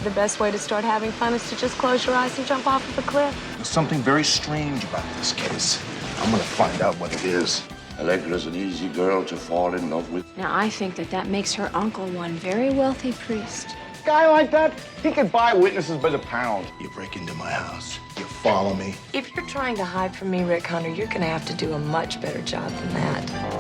the best way to start having fun is to just close your eyes and jump off of a cliff. There's something very strange about this case. I'm gonna find out what it is. Allegra's an easy girl to fall in love with. Now, I think that makes her uncle one very wealthy priest. A guy like that, he could buy witnesses by the pound. You break into my house, you follow me. If you're trying to hide from me, Rick Hunter, you're going to have to do a much better job than that.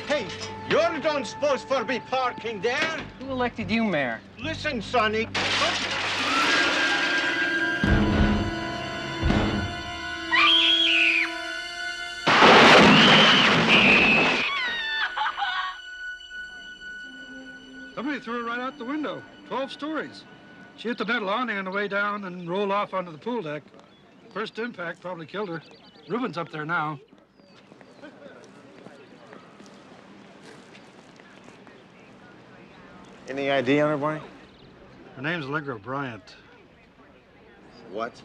Hey, you don't supposed to be parking there. Who elected you mayor? Listen, Sonny. Somebody threw her right out the window, 12 stories. She hit the metal awning on the way down and rolled off onto the pool deck. First impact probably killed her. Ruben's up there now. Any ID on her, Barney? Her name's Allegra Bryant. What?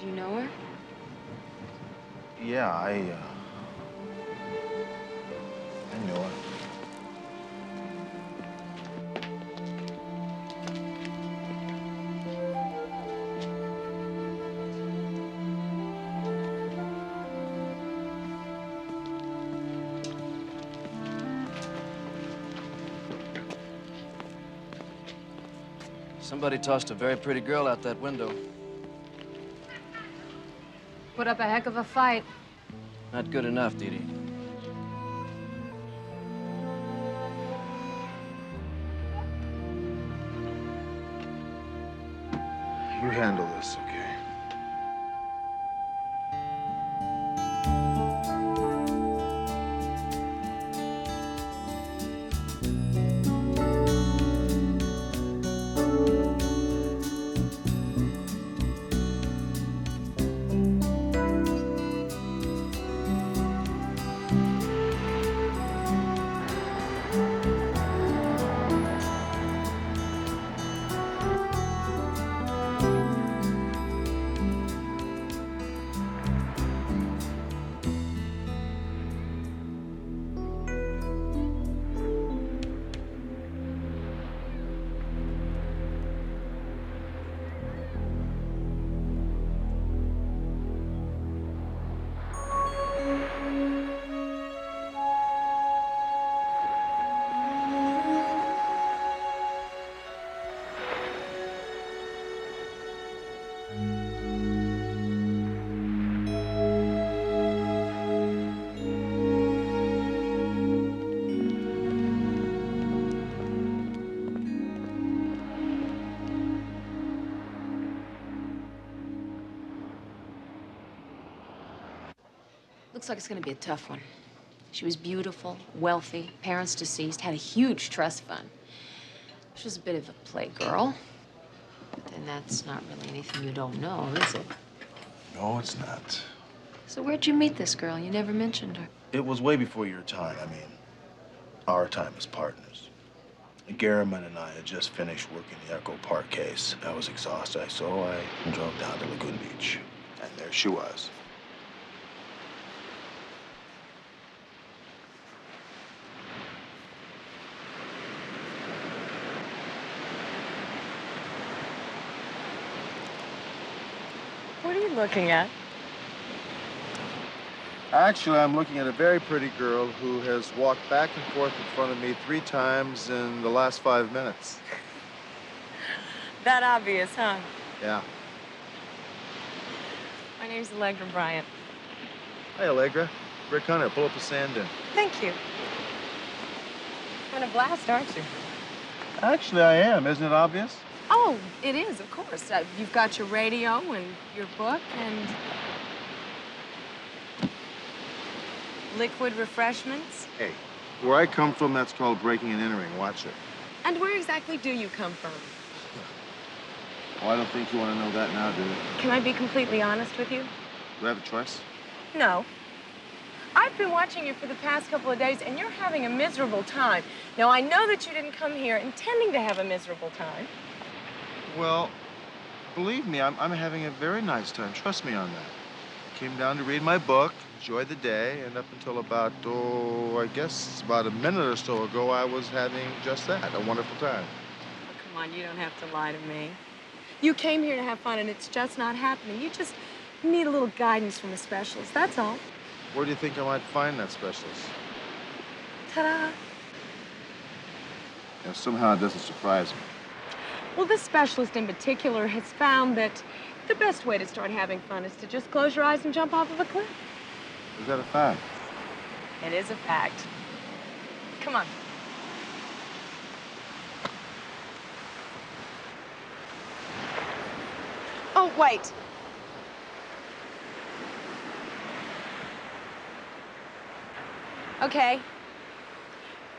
Do you know her? Yeah, I knew her. Somebody tossed a very pretty girl out that window. Put up a heck of a fight. Not good enough, Dee Dee. You handle this, okay? Looks like it's gonna be a tough one. She was beautiful, wealthy, parents deceased, had a huge trust fund. She was a bit of a playgirl. And that's not really anything you don't know, is it? No, it's not. So where'd you meet this girl? You never mentioned her. It was way before your time. I mean, our time as partners. Garriman and I had just finished working the Echo Park case. I was exhausted, so I drove down to Lagoon Beach. And there she was. What are you looking at? Actually, I'm looking at a very pretty girl who has walked back and forth in front of me 3 times in the last 5 minutes. That obvious, huh? Yeah. My name's Allegra Bryant. Hey, Allegra. Rick Hunter, pull up the sand in. Thank you. Kind of blast, aren't you? Actually, I am. Isn't it obvious? Oh, it is, of course. You've got your radio and your book and liquid refreshments. Hey, where I come from, that's called breaking and entering. Watch it. And where exactly do you come from? Oh, I don't think you want to know that now, do you? Can I be completely honest with you? Do I have a choice? No. I've been watching you for the past couple of days, and you're having a miserable time. Now, I know that you didn't come here intending to have a miserable time. Well, believe me, I'm having a very nice time. Trust me on that. I came down to read my book, enjoy the day, and up until about, I guess about a minute or so ago, I was having just that, a wonderful time. Oh, come on, you don't have to lie to me. You came here to have fun, and it's just not happening. You just need a little guidance from a specialist, that's all. Where do you think I might find that specialist? Ta-da. You know, somehow it doesn't surprise me. Well, this specialist in particular has found that the best way to start having fun is to just close your eyes and jump off of a cliff. Is that a fact? It is a fact. Come on. Oh, wait. Okay.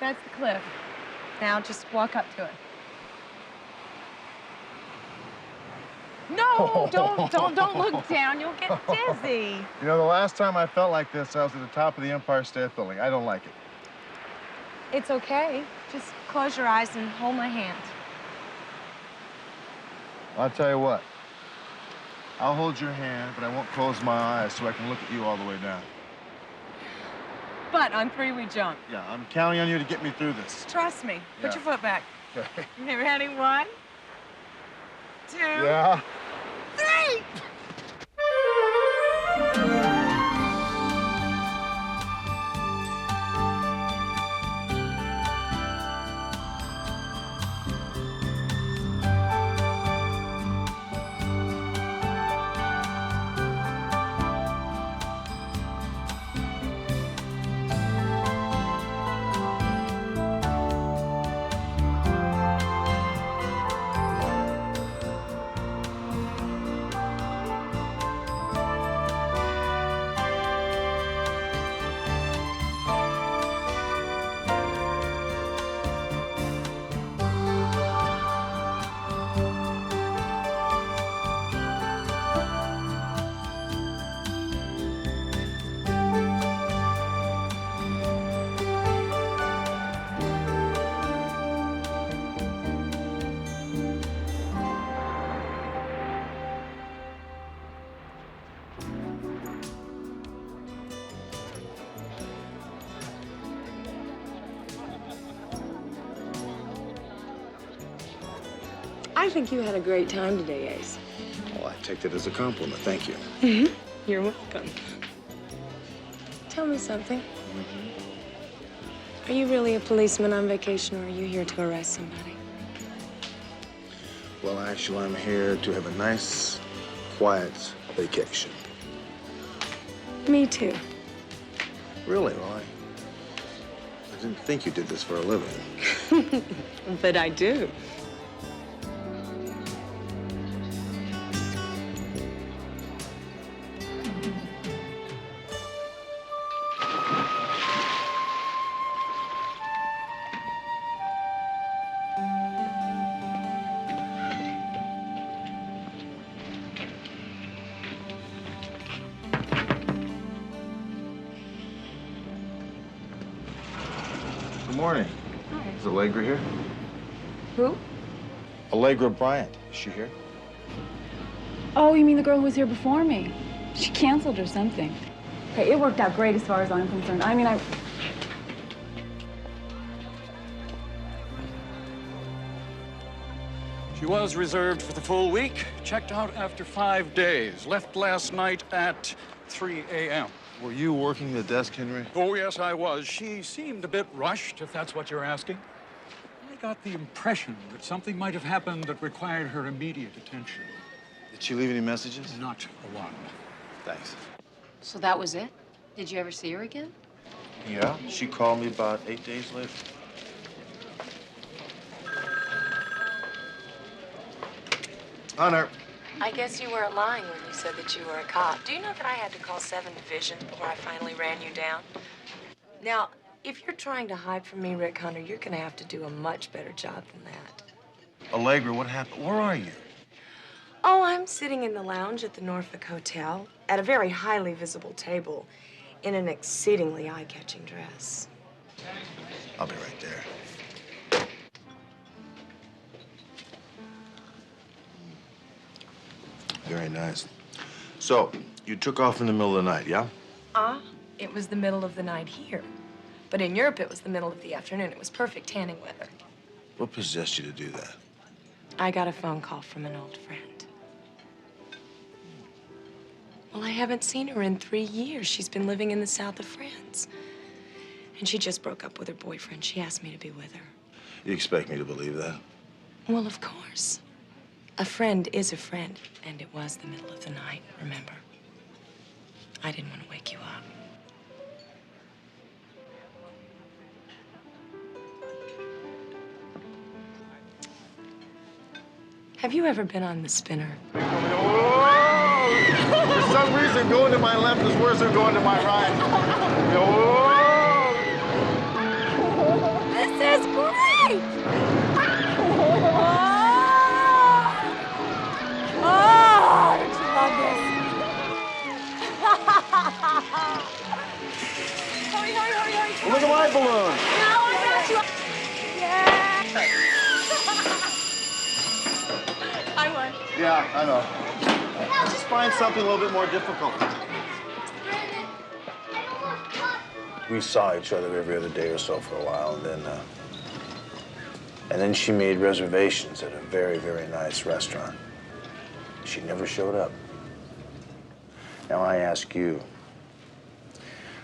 That's the cliff. Now just walk up to it. No, don't look down. You'll get dizzy. You know, the last time I felt like this, I was at the top of the Empire State Building. I don't like it. It's okay. Just close your eyes and hold my hand. I'll tell you what. I'll hold your hand, but I won't close my eyes so I can look at you all the way down. But on 3 we jump. Yeah, I'm counting on you to get me through this. Trust me. Put Yeah. your foot back. Okay. You ready? 1, 2, Yeah. 3. I think you had a great time today, Ace. Well, I take that as a compliment. Thank you. You're welcome. Tell me something. Are you really a policeman on vacation, or are you here to arrest somebody? Well, actually, I'm here to have a nice, quiet vacation. Me too. Really? Well, I didn't think you did this for a living. But I do. morning. Hi. Is Allegra here? Who? Allegra Bryant. Is she here? Oh, you mean the girl who was here before me? She canceled or something. Okay, it worked out great as far as I'm concerned. I mean, She was reserved for the full week, checked out after 5 days, left last night at 3 a.m. Were you working the desk, Henry? Oh, yes, I was. She seemed a bit rushed, if that's what you're asking. I got the impression that something might have happened that required her immediate attention. Did she leave any messages? Not one. Thanks. So that was it? Did you ever see her again? Yeah, she called me about 8 days later. Hunter. I guess you weren't lying when you said that you were a cop. Do you know that I had to call 7 Division before I finally ran you down? Now, if you're trying to hide from me, Rick Hunter, you're gonna have to do a much better job than that. Allegra, what happened? Where are you? Oh, I'm sitting in the lounge at the Norfolk Hotel at a very highly visible table in an exceedingly eye-catching dress. I'll be right there. Very nice. So, you took off in the middle of the night, yeah? It was the middle of the night here. But in Europe, it was the middle of the afternoon. It was perfect tanning weather. What possessed you to do that? I got a phone call from an old friend. Well, I haven't seen her in 3 years. She's been living in the south of France. And she just broke up with her boyfriend. She asked me to be with her. You expect me to believe that? Well, of course. A friend is a friend, and it was the middle of the night, remember? I didn't want to wake you up. Have you ever been on the spinner? For some reason, going to my left is worse than going to my right. This is great! Oh, don't you love this? Hurry, hurry, hurry, hurry. Look at my balloon. Now I got you. Yeah. I won. Yeah, I know. Just find something a little bit more difficult. We saw each other every other day or so for a while, and then she made reservations at a very, very nice restaurant. She never showed up. Now I ask you,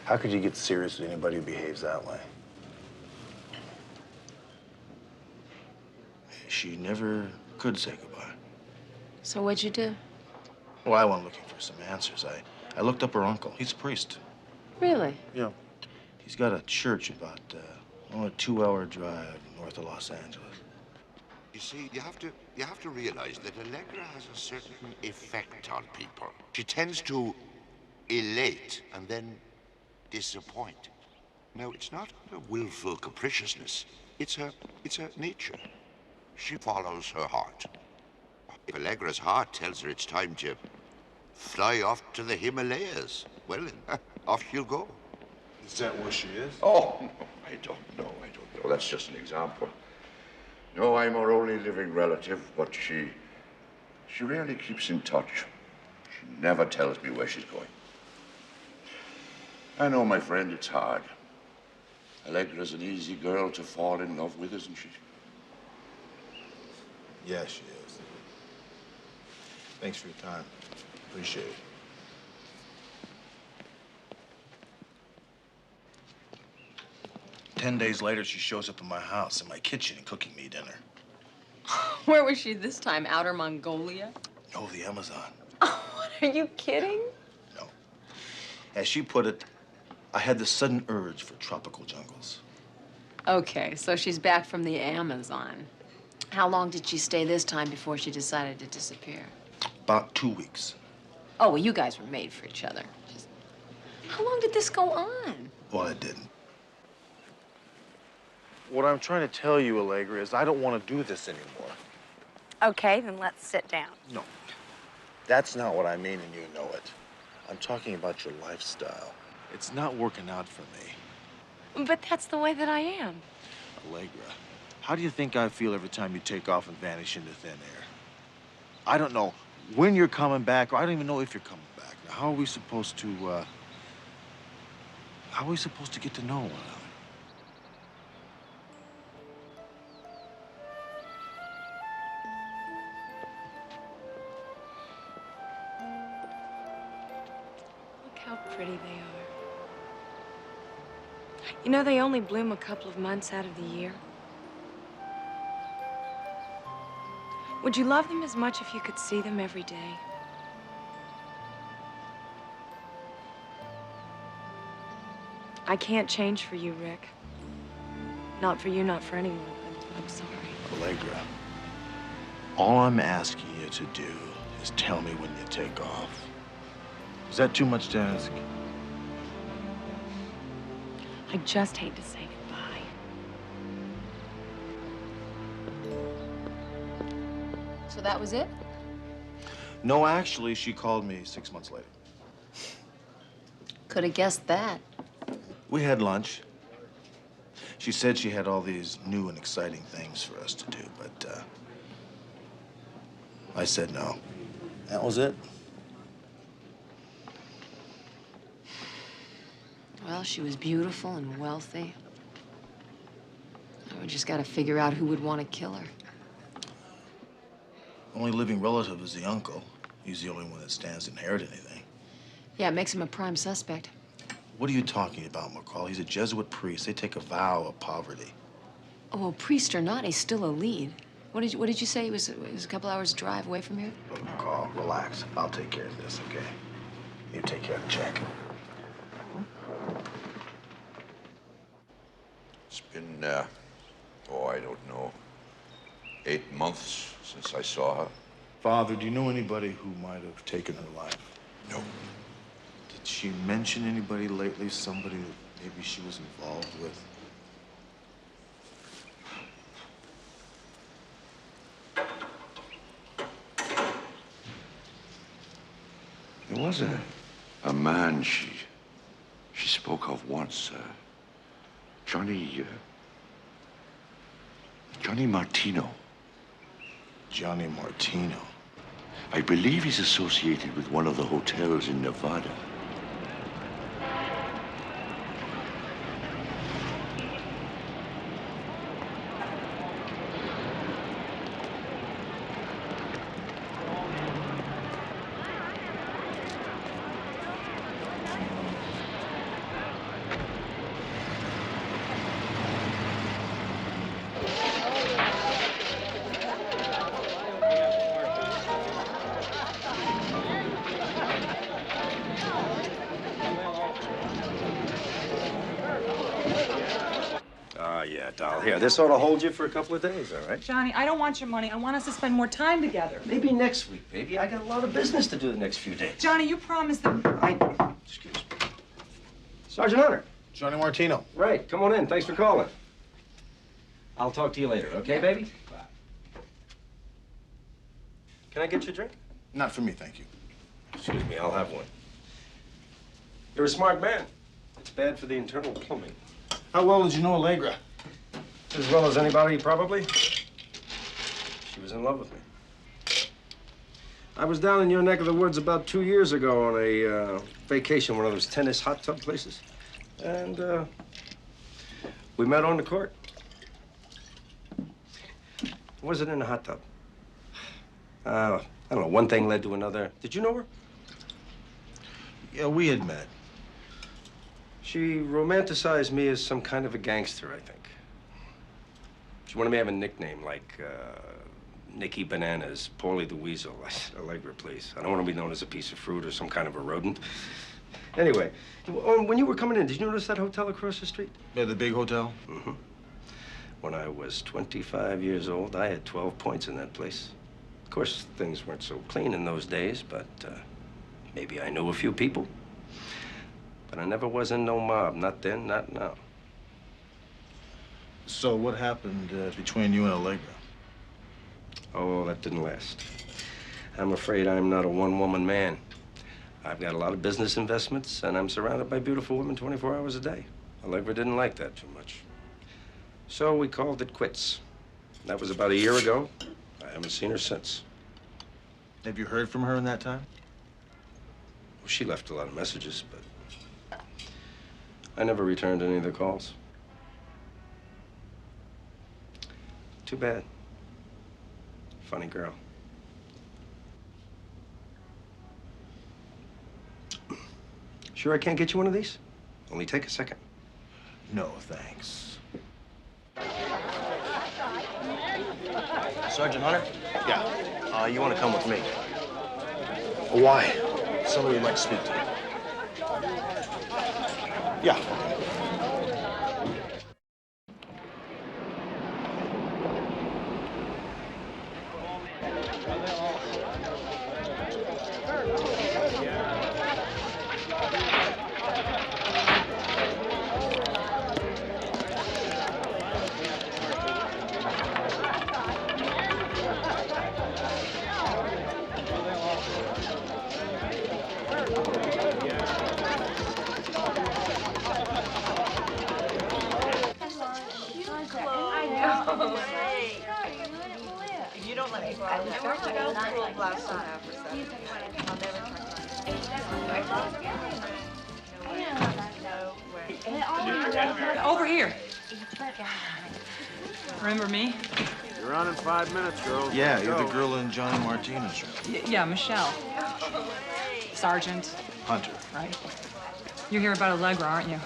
how could you get serious with anybody who behaves that way? She never could say goodbye. So what'd you do? Well, I went looking for some answers. I looked up her uncle. He's a priest. Really? Yeah. He's got a church about a 2-hour drive north of Los Angeles. You see, you have to realize that Allegra has a certain effect on people. She tends to elate and then disappoint. Now, it's not a willful capriciousness. It's her nature. She follows her heart. If Allegra's heart tells her it's time to fly off to the Himalayas, well, then, off she'll go. Is that where she is? Oh, no, I don't know. That's just an example. No, I'm her only living relative, but she rarely keeps in touch. She never tells me where she's going. I know, my friend, it's hard. Allegra's an easy girl to fall in love with, isn't she? Yeah, she is. Thanks for your time. Appreciate it. Ten days later, she shows up at my house, in my kitchen, cooking me dinner. Where was she this time? Outer Mongolia? No, the Amazon. What, are you kidding? No. As she put it, I had the sudden urge for tropical jungles. Okay, so she's back from the Amazon. How long did she stay this time before she decided to disappear? About 2 weeks. Oh, well, you guys were made for each other. How long did this go on? Well, it didn't. What I'm trying to tell you, Allegra, is I don't want to do this anymore. Okay, then let's sit down. No. That's not what I mean, and you know it. I'm talking about your lifestyle. It's not working out for me. But that's the way that I am. Allegra, how do you think I feel every time you take off and vanish into thin air? I don't know when you're coming back, or I don't even know if you're coming back. Now, how are we supposed to get to know one another? Look how pretty they are. You know, they only bloom a couple of months out of the year. Would you love them as much if you could see them every day? I can't change for you, Rick. Not for you, not for anyone, but I'm sorry. Allegra, all I'm asking you to do is tell me when you take off. Is that too much to ask? I just hate to say goodbye. So that was it? No, actually, she called me 6 months later. Could have guessed that. We had lunch. She said she had all these new and exciting things for us to do, but I said no. That was it. Well, she was beautiful and wealthy. We just got to figure out who would want to kill her. Only living relative is the uncle. He's the only one that stands to inherit anything. Yeah, it makes him a prime suspect. What are you talking about, McCall? He's a Jesuit priest. They take a vow of poverty. Oh, well, priest or not, he's still a lead. What did you say? It was a couple hours drive away from here? Look, McCall, relax. I'll take care of this, okay? You take care of the check. It's been, I don't know, 8 months since I saw her. Father, do you know anybody who might have taken her life? No. Did she mention anybody lately, somebody that maybe she was involved with? There was a man she spoke of once, Johnny Martino. Johnny Martino? I believe he's associated with one of the hotels in Nevada. Yeah, doll. Here, this ought to hold you for a couple of days, all right? Johnny, I don't want your money. I want us to spend more time together. Maybe next week, baby. I got a lot of business to do the next few days. Johnny, you promised that... Excuse me. Sergeant Hunter. Johnny Martino. Right. Come on in. Thanks for calling. I'll talk to you later, okay, baby? Bye. Can I get you a drink? Not for me, thank you. Excuse me, I'll have one. You're a smart man. It's bad for the internal plumbing. How well did you know Allegra? As well as anybody, probably. She was in love with me. I was down in your neck of the woods about 2 years ago on a vacation, one of those tennis hot tub places. And we met on the court. Was it in a hot tub? I don't know, one thing led to another. Did you know her? Yeah, we had met. She romanticized me as some kind of a gangster, I think. She wanted me to have a nickname like Nicky Bananas, Paulie the Weasel. I said, Allegra, please. I don't want to be known as a piece of fruit or some kind of a rodent. Anyway, when you were coming in, did you notice that hotel across the street? Yeah, the big hotel? Mm-hmm. When I was 25 years old, I had 12 points in that place. Of course, things weren't so clean in those days, but maybe I knew a few people. But I never was in no mob. Not then, not now. So what happened between you and Allegra? Oh, that didn't last. I'm afraid I'm not a one-woman man. I've got a lot of business investments, and I'm surrounded by beautiful women 24 hours a day. Allegra didn't like that too much. So we called it quits. That was about a year ago. I haven't seen her since. Have you heard from her in that time? Well, she left a lot of messages, but I never returned any of the calls. Too bad. Funny girl. Sure I can't get you one of these? Only take a second. No, thanks. Sergeant Hunter? Yeah. You want to come with me? Why? Somebody would like to speak to you. Yeah. You don't let me go out there. I got a school last night after Saturday. I'll never touch Over here. Remember me? You're on in 5 minutes, girls. Yeah, you're the girl in Johnny Martina's show. Yeah, Michelle. Sergeant. Hunter. Right. You're here about Allegra, aren't you?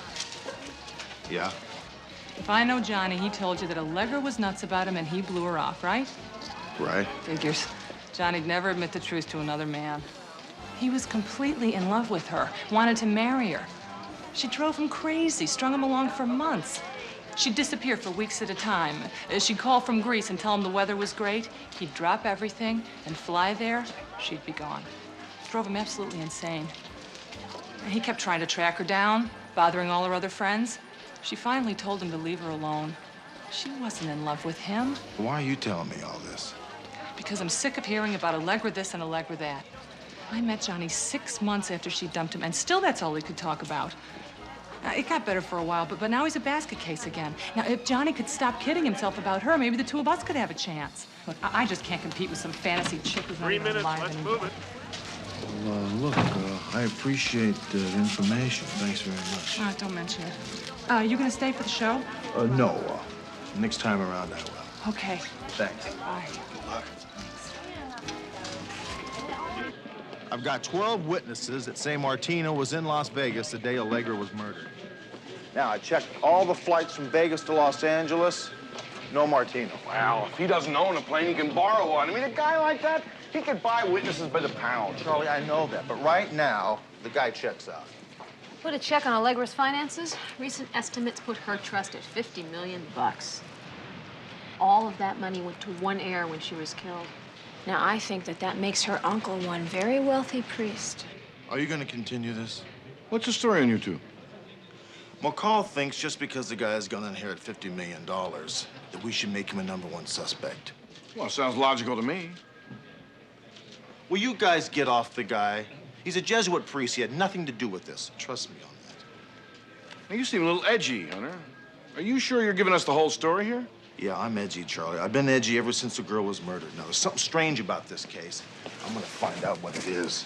Yeah. If I know Johnny, he told you that Allegra was nuts about him and he blew her off, right? Right. Figures. Johnny'd never admit the truth to another man. He was completely in love with her, wanted to marry her. She drove him crazy, strung him along for months. She'd disappear for weeks at a time. She'd call from Greece and tell him the weather was great. He'd drop everything and fly there. She'd be gone. Drove him absolutely insane. He kept trying to track her down, bothering all her other friends. She finally told him to leave her alone. She wasn't in love with him. Why are you telling me all this? Because I'm sick of hearing about Allegra this and Allegra that. I met Johnny 6 months after she dumped him, and still that's all he could talk about. It got better for a while, but now he's a basket case again. Now, if Johnny could stop kidding himself about her, maybe the two of us could have a chance. Look, I just can't compete with some fantasy chick who's not 3 even minutes, alive let's anymore. move it. Well, look, I appreciate the information. Thanks very much. Don't mention it. You gonna stay for the show? No. Next time around, I will. Okay. Thanks. Bye. I've got 12 witnesses that say Martina was in Las Vegas the day Allegra was murdered. Now, I checked all the flights from Vegas to Los Angeles. No Martina. Well, if he doesn't own a plane, he can borrow one. I mean, a guy like that, he could buy witnesses by the pound. Charlie, I know that, but right now, the guy checks out. Put a check on Allegra's finances. Recent estimates put her trust at $50 million. All of that money went to one heir when she was killed. Now, I think that makes her uncle one very wealthy priest. Are you going to continue this? What's the story on you two? McCall thinks just because the guy's going to inherit $50 million, that we should make him a #1 suspect. Well, sounds logical to me. Will you guys get off the guy? He's a Jesuit priest. He had nothing to do with this. Trust me on that. Now, you seem a little edgy, Hunter. Are you sure you're giving us the whole story here? Yeah, I'm edgy, Charlie. I've been edgy ever since the girl was murdered. Now, there's something strange about this case. I'm gonna find out what it is.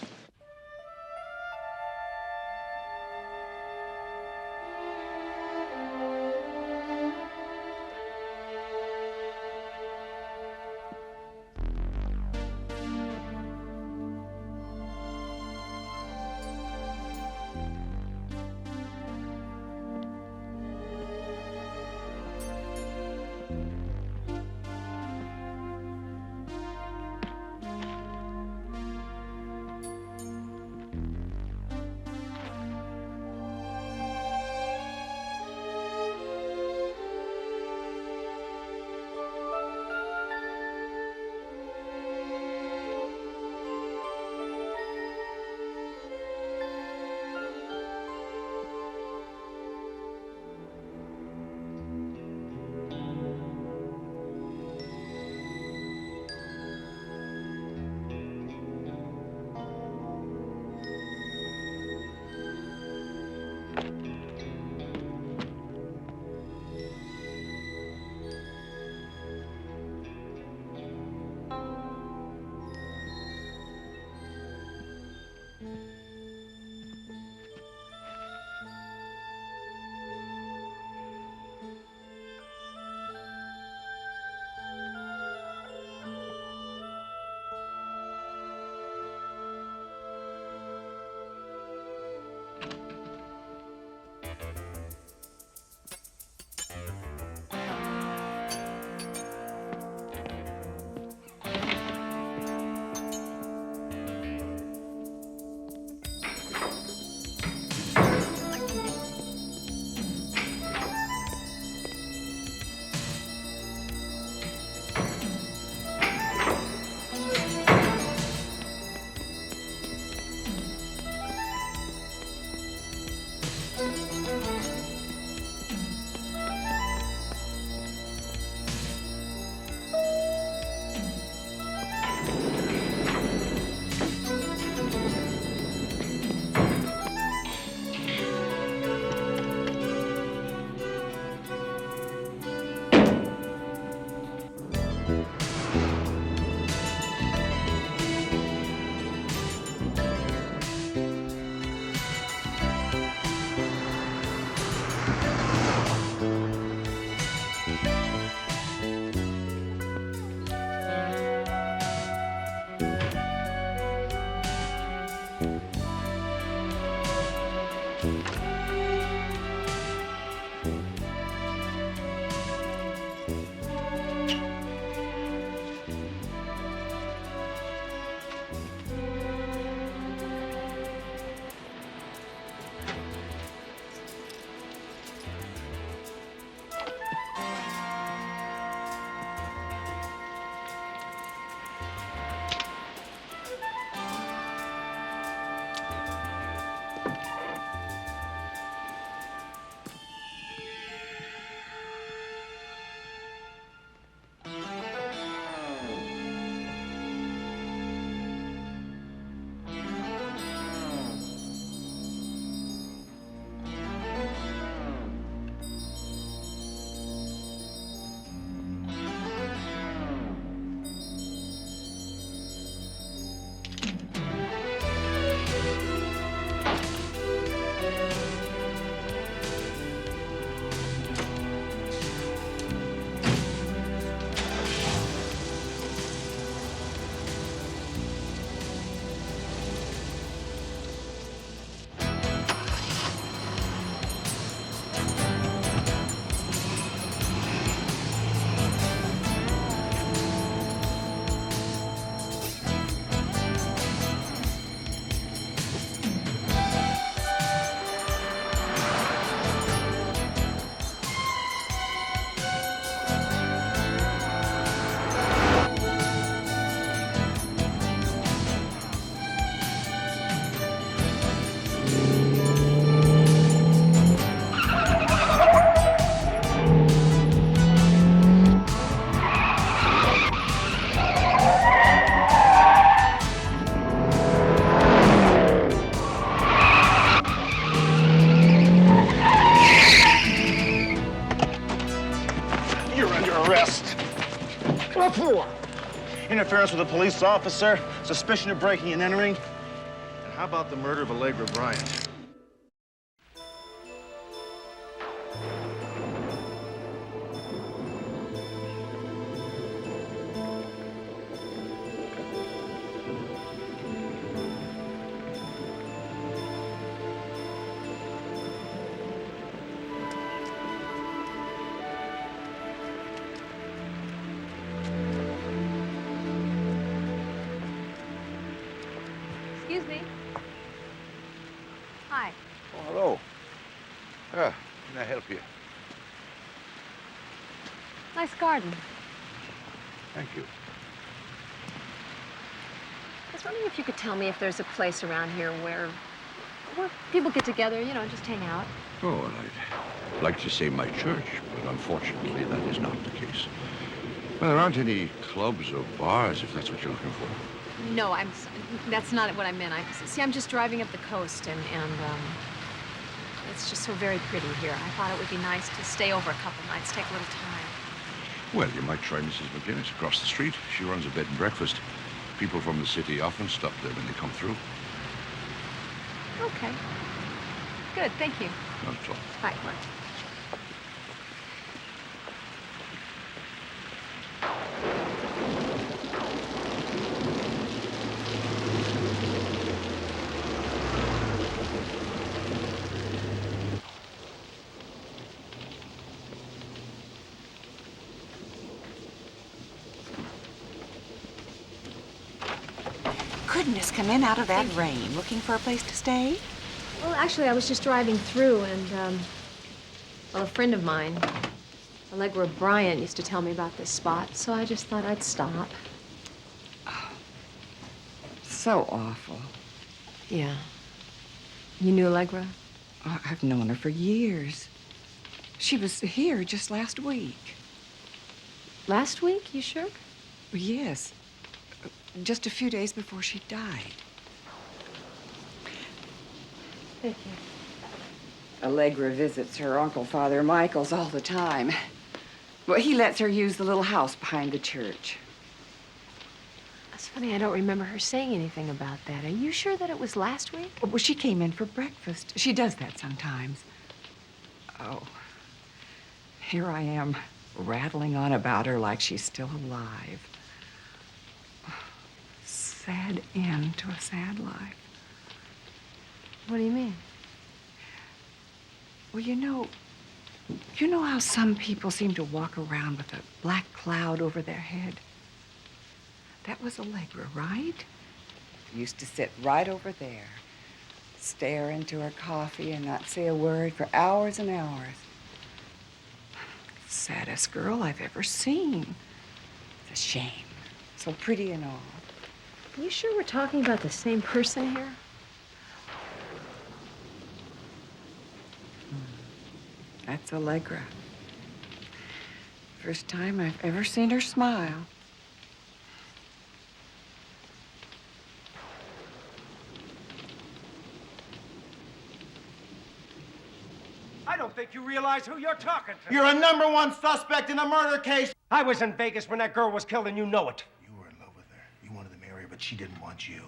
What for? Interference with a police officer, suspicion of breaking and entering. And how about the murder of Allegra Bryant? Excuse me. Hi. Oh, hello. Can I help you? Nice garden. Thank you. I was wondering if you could tell me if there's a place around here where people get together, you know, just hang out. Oh, well, I'd like to say my church, but unfortunately that is not the case. Well, there aren't any clubs or bars, if that's what you're looking for. No, that's not what I meant. See, I'm just driving up the coast, and it's just so very pretty here. I thought it would be nice to stay over a couple nights, take a little time. Well, you might try Mrs. McGinnis across the street. She runs a bed and breakfast. People from the city often stop there when they come through. Okay. Good, thank you. Not at all. Bye. Goodness, come in out of that rain. Looking for a place to stay? Well, actually, I was just driving through, and, well, a friend of mine, Allegra Bryant, used to tell me about this spot, so I just thought I'd stop. Oh, so awful. Yeah. You knew Allegra? Oh, I've known her for years. She was here just last week. Last week? You sure? Yes. Just a few days before she died. Thank you. Allegra visits her Uncle Father Michael's all the time. Well, he lets her use the little house behind the church. That's funny, I don't remember her saying anything about that. Are you sure that it was last week? Well, she came in for breakfast. She does that sometimes. Oh, here I am, rattling on about her like she's still alive. Sad end to a sad life. What do you mean? Well, you know how some people seem to walk around with a black cloud over their head? That was Allegra, right? Used to sit right over there, stare into her coffee and not say a word for hours and hours. Saddest girl I've ever seen. It's a shame. So pretty and all. You sure we're talking about the same person here? That's Allegra. First time I've ever seen her smile. I don't think you realize who you're talking to. You're a #1 suspect in a murder case. I was in Vegas when that girl was killed, and you know it. You were in love with her. You wanted to marry her, but she didn't want you.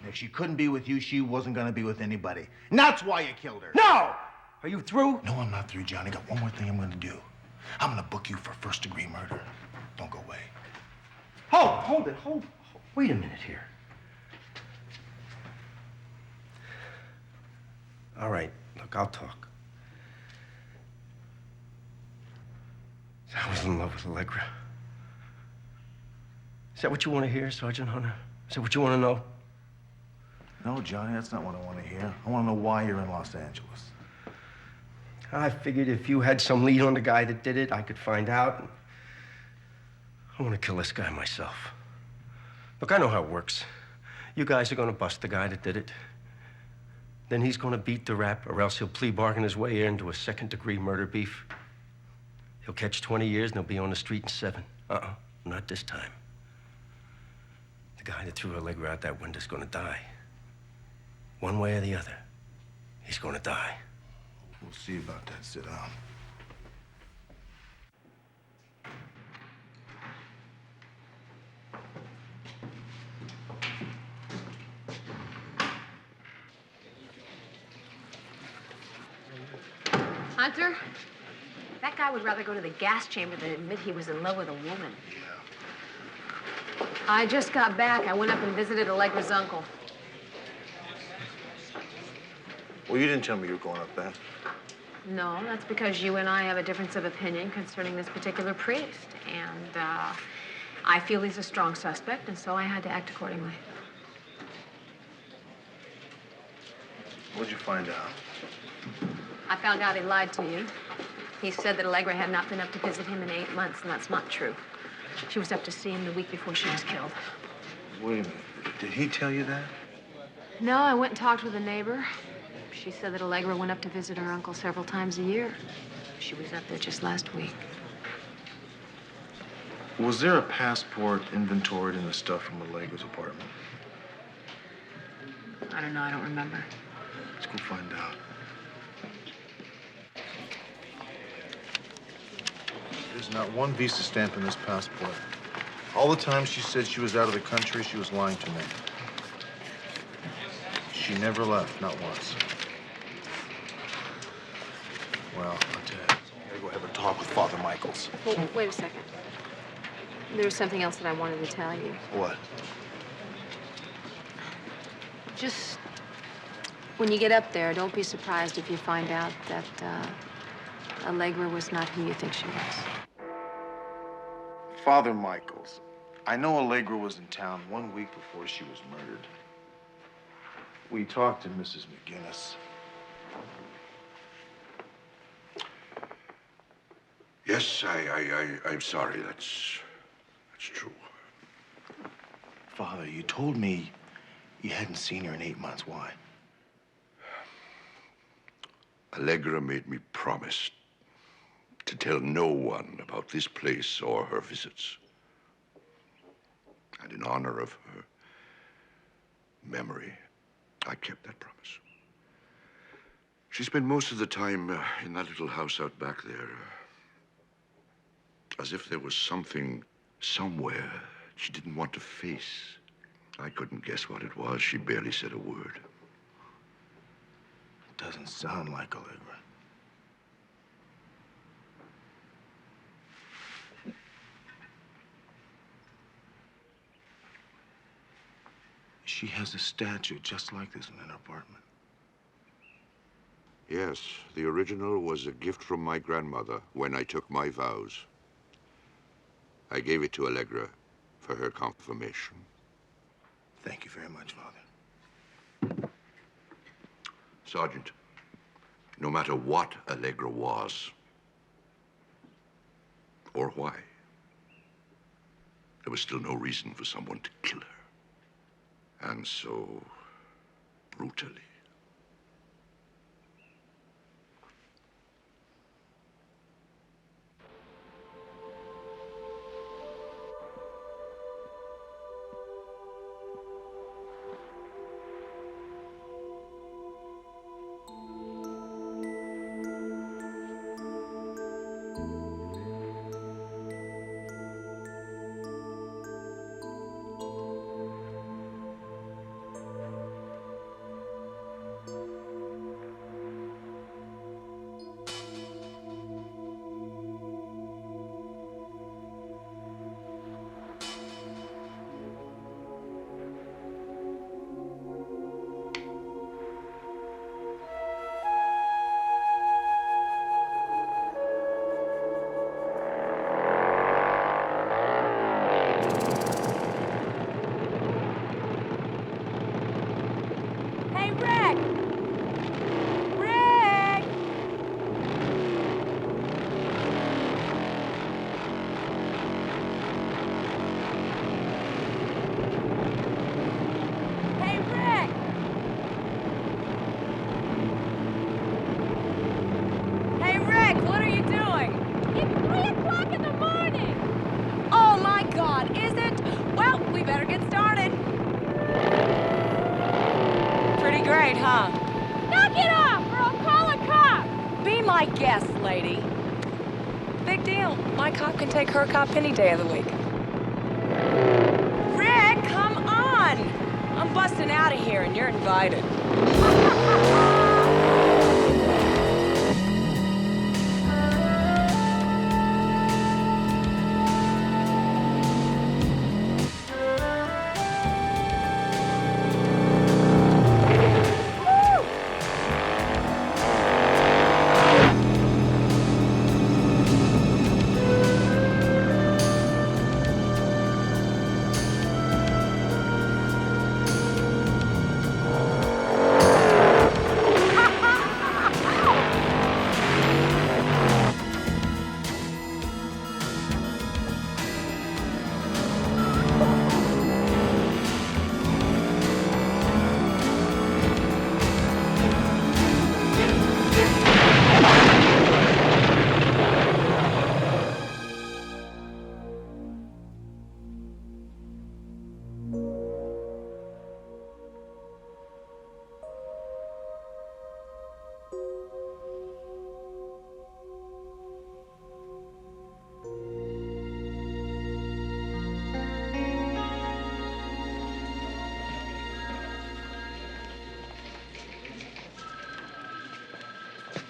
And if she couldn't be with you, she wasn't gonna be with anybody. And that's why you killed her. No! Are you through? No, I'm not through, Johnny. Got one more thing I'm gonna do. I'm gonna book you for first-degree murder. Don't go away. Hold it. Wait a minute here. All right, look, I'll talk. I was in love with Allegra. Is that what you want to hear, Sergeant Hunter? Is that what you want to know? No, Johnny, that's not what I want to hear. I want to know why you're in Los Angeles. I figured if you had some lead on the guy that did it, I could find out. I want to kill this guy myself. Look, I know how it works. You guys are going to bust the guy that did it. Then he's going to beat the rap, or else he'll plea bargain his way into a second-degree murder beef. He'll catch 20 years and he'll be on the street in 7. Not this time. The guy that threw Allegra out that window's going to die. One way or the other, he's going to die. We'll see about that. Sit down. Hunter, that guy would rather go to the gas chamber than admit he was in love with a woman. I just got back. I went up and visited Allegra's uncle. Well, you didn't tell me you were going up there. No, that's because you and I have a difference of opinion concerning this particular priest. And I feel he's a strong suspect, and so I had to act accordingly. What'd you find out? I found out he lied to you. He said that Allegra had not been up to visit him in 8 months, and that's not true. She was up to see him the week before she was killed. Wait a minute. Did he tell you that? No, I went and talked with a neighbor. She said that Allegra went up to visit her uncle several times a year. She was up there just last week. Was there a passport inventoried in the stuff from Allegra's apartment? I don't know. I don't remember. Let's go find out. There's not one visa stamp in this passport. All the time she said she was out of the country, she was lying to me. She never left, not once. Well, I'll tell you, I gotta go have a talk with Father Michaels. Well, wait a second. There's something else that I wanted to tell you. What? Just when you get up there, don't be surprised if you find out that Allegra was not who you think she was. Father Michaels, I know Allegra was in town 1 week before she was murdered. We talked to Mrs. McGinnis. Yes, I'm sorry. That's true. Father, you told me you hadn't seen her in 8 months. Why? Allegra made me promise to tell no one about this place or her visits. And in honor of her memory, I kept that promise. She spent most of the time in that little house out back there, as if there was something somewhere she didn't want to face. I couldn't guess what it was. She barely said a word. Doesn't sound like Allegra. She has a statue just like this in her apartment. Yes, the original was a gift from my grandmother when I took my vows. I gave it to Allegra for her confirmation. Thank you very much, Father. Sergeant, no matter what Allegra was, or why, there was still no reason for someone to kill her. And so brutally. Hey, Rick! Rick! Hey, Rick! Hey, Rick, what are you doing? It's 3 o'clock in the morning! Oh, my God, is it? Well, we better get started. Pretty great, huh? Knock it off, or I'll call a cop! Be my guest, lady. Big deal. My cop can take her cop any day of the week. Rick, come on! I'm busting out of here, and you're invited.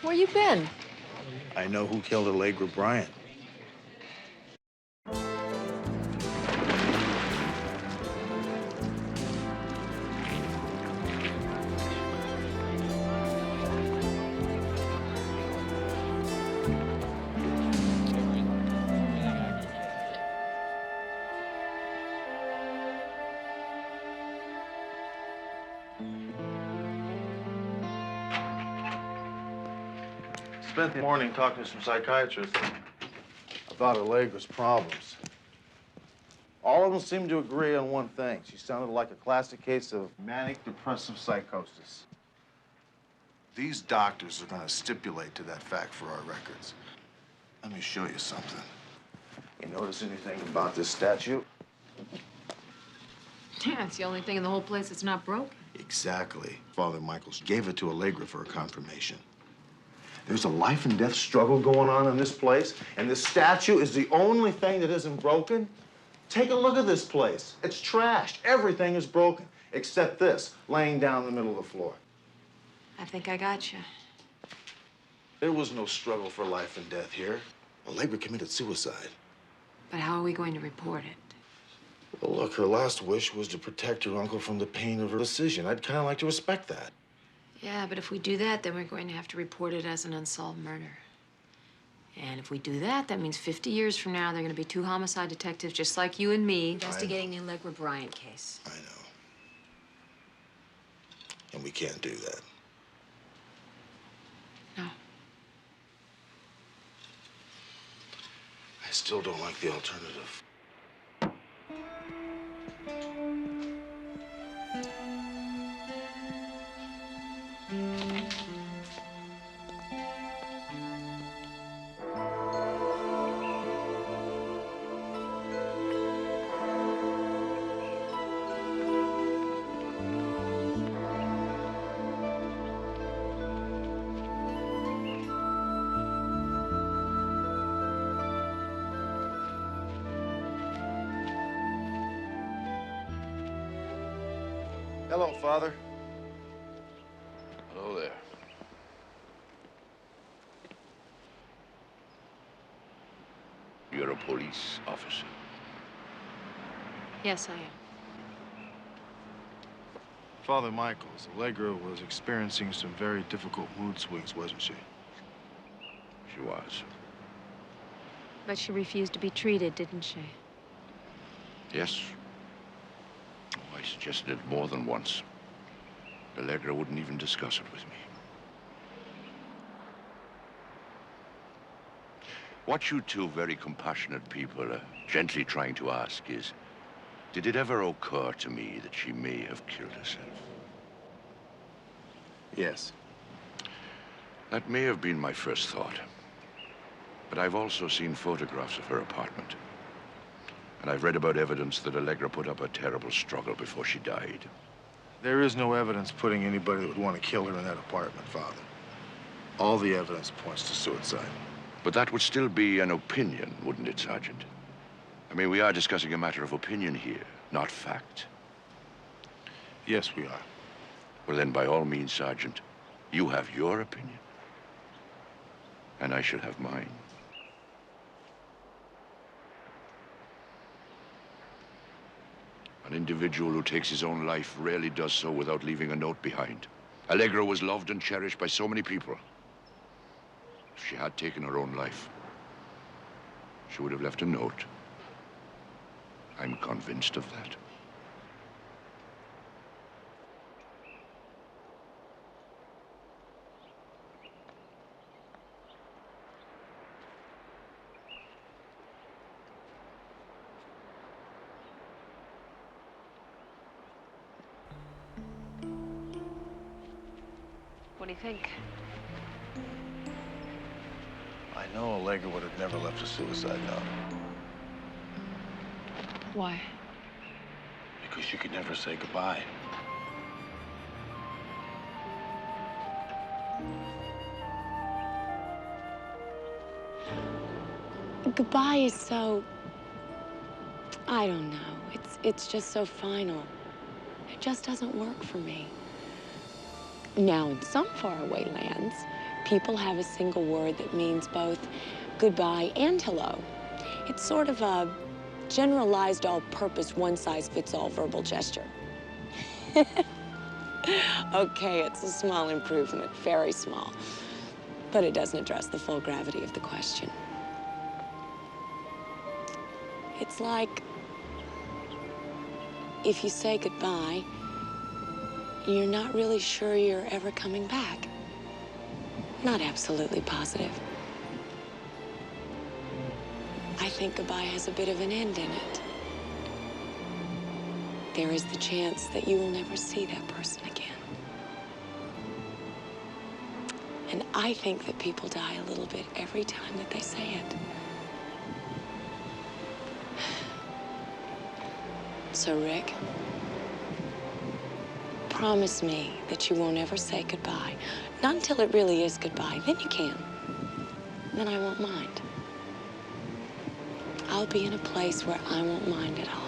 Where you been? I know who killed Allegra Bryant. Spent the morning talking to some psychiatrists about Allegra's problems. All of them seemed to agree on one thing. She sounded like a classic case of manic depressive psychosis. These doctors are going to stipulate to that fact for our records. Let me show you something. You notice anything about this statue? Yeah, it's the only thing in the whole place that's not broken. Exactly. Father Michaels gave it to Allegra for a confirmation. There's a life and death struggle going on in this place, and this statue is the only thing that isn't broken. Take a look at this place. It's trashed. Everything is broken, except this, laying down in the middle of the floor. I think I got you. There was no struggle for life and death here. Allegra committed suicide. But how are we going to report it? Well, look, her last wish was to protect her uncle from the pain of her decision. I'd kind of like to respect that. Yeah, but if we do that, then we're going to have to report it as an unsolved murder. And if we do that, that means 50 years from now, there are going to be 2 homicide detectives just like you and me investigating the Allegra Bryant case. I know. And we can't do that. No. I still don't like the alternative. Hello, Father. Hello there. You're a police officer. Yes, I am. Father Michaels, Allegra was experiencing some very difficult mood swings, wasn't she? She was. But she refused to be treated, didn't she? Yes. Oh, I suggested it more than once. Allegra wouldn't even discuss it with me. What you two very compassionate people are gently trying to ask is, did it ever occur to me that she may have killed herself? Yes. That may have been my first thought. But I've also seen photographs of her apartment. And I've read about evidence that Allegra put up a terrible struggle before she died. There is no evidence putting anybody that would want to kill her in that apartment, Father. All the evidence points to suicide. But that would still be an opinion, wouldn't it, Sergeant? I mean, we are discussing a matter of opinion here, not fact. Yes, we are. Well, then, by all means, Sergeant, you have your opinion. And I shall have mine. An individual who takes his own life rarely does so without leaving a note behind. Allegra was loved and cherished by so many people. If she had taken her own life, she would have left a note. I'm convinced of that. What do you think? I know Allegra would have never left a suicide note. Why? Because she could never say goodbye. Goodbye is so... I don't know. It's just so final. It just doesn't work for me. Now, in some faraway lands, people have a single word that means both goodbye and hello. It's sort of a generalized, all-purpose, one-size-fits-all verbal gesture. Okay, it's a small improvement, very small. But it doesn't address the full gravity of the question. It's like if you say goodbye, you're not really sure you're ever coming back. Not absolutely positive. I think goodbye has a bit of an end in it. There is the chance that you will never see that person again. And I think that people die a little bit every time that they say it. So, Rick, promise me that you won't ever say goodbye. Not until it really is goodbye. Then you can. Then I won't mind. I'll be in a place where I won't mind at all.